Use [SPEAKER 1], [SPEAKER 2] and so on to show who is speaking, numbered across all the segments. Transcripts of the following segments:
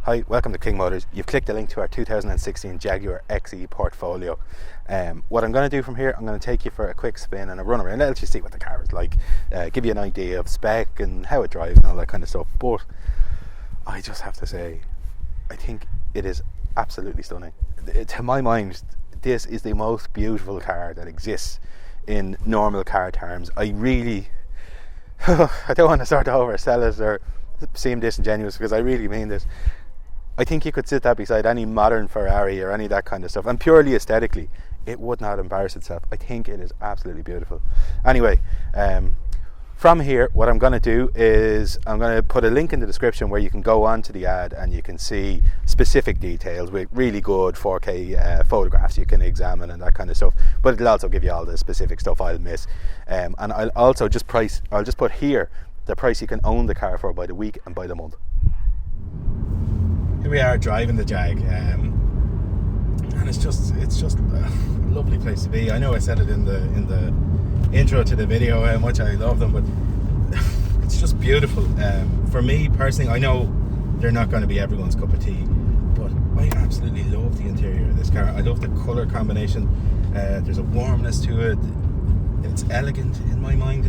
[SPEAKER 1] Hi, welcome to King Motors. You've clicked the link to our 2016 Jaguar XE portfolio. What I'm going to do from here, I'm going to take you for a quick spin and a run around, let you see what the car is like, give you an idea of spec and how it drives and all that kind of stuff. But I just have to say, I think it is absolutely stunning. To my mind, this is the most beautiful car that exists in normal car terms. I really, I don't want to start to oversell it or seem disingenuous, because I really mean this. I think you could sit that beside any modern Ferrari or any of that kind of stuff, and purely aesthetically it would not embarrass itself. I think it is absolutely beautiful. Anyway, from here what I'm going to do is I'm going to put a link in the description where you can go on to the ad and you can see specific details with really good 4K photographs you can examine and that kind of stuff, but it'll also give you all the specific stuff I'll miss, and I'll also I'll just put here the price you can own the car for by the week and by the month. Here we are driving the Jag, and it's just a lovely place to be. I know I said it in the intro to the video how much I love them, but it's just beautiful. For me personally, I know they're not going to be everyone's cup of tea, but I absolutely love the interior of this car. I love the colour combination. There's a warmness to it. It's elegant in my mind.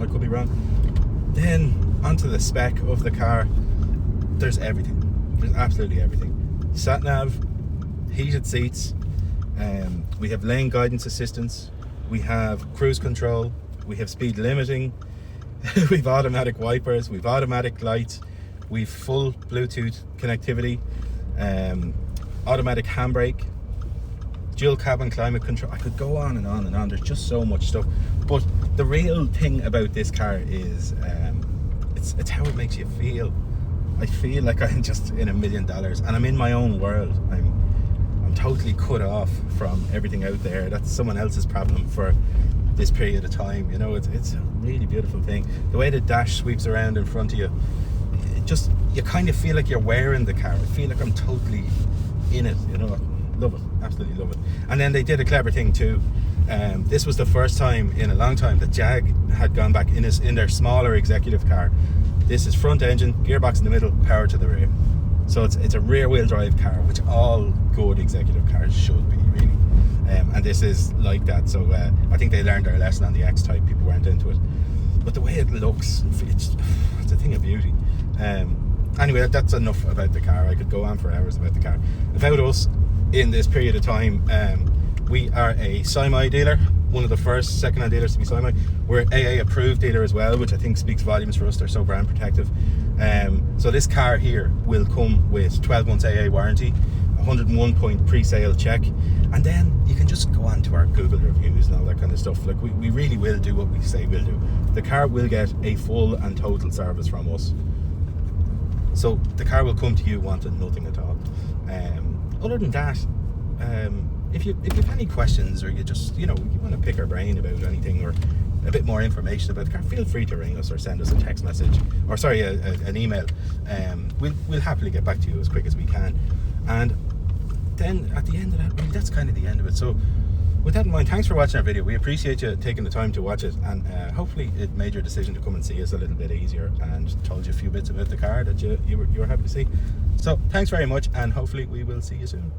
[SPEAKER 1] I could be wrong. Then onto the spec of the car. There's everything. There's absolutely everything. Sat nav, heated seats, we have lane guidance assistance, we have cruise control, we have speed limiting, we've automatic wipers, we've automatic lights, we've full Bluetooth connectivity, automatic handbrake, dual cabin climate control. I could go on and on and on. There's just so much stuff. But the real thing about this car is it's how it makes you feel. I feel like I'm just in $1 million and I'm in my own world. I'm totally cut off from everything out there. That's someone else's problem for this period of time. You know, it's a really beautiful thing. The way the dash sweeps around in front of you, you kind of feel like you're wearing the car. I feel like I'm totally in it, you know. Love it, absolutely love it. And then they did a clever thing too. This was the first time in a long time that Jag had gone back in their smaller executive car. This is front engine, gearbox in the middle, power to the rear. So it's a rear wheel drive car, which all good executive cars should be, really. And this is like that. So I think they learned their lesson on the X-Type. People weren't into it. But the way it looks, it's a thing of beauty. Anyway, that's enough about the car. I could go on for hours about the car. About us in this period of time, we are a SIMI dealer, one of the first second-hand dealers to be SIMI. We're an AA approved dealer as well, which I think speaks volumes for us. They're so brand protective. So this car here will come with 12 months AA warranty, 101 point pre-sale check, and then you can just go on to our Google reviews and all that kind of stuff. Like we really will do what we say we'll do. The car will get a full and total service from us. So the car will come to you wanting nothing at all. Other than that, if you have any questions, or you just, you want to pick our brain about anything, or a bit more information about the car, feel free to ring us or send us a text message, or an email. We'll happily get back to you as quick as we can. And then at the end of that, that's kind of the end of it. So with that in mind, thanks for watching our video. We appreciate you taking the time to watch it, and hopefully it made your decision to come and see us a little bit easier, and told you a few bits about the car that you were happy to see. So thanks very much, and hopefully we will see you soon.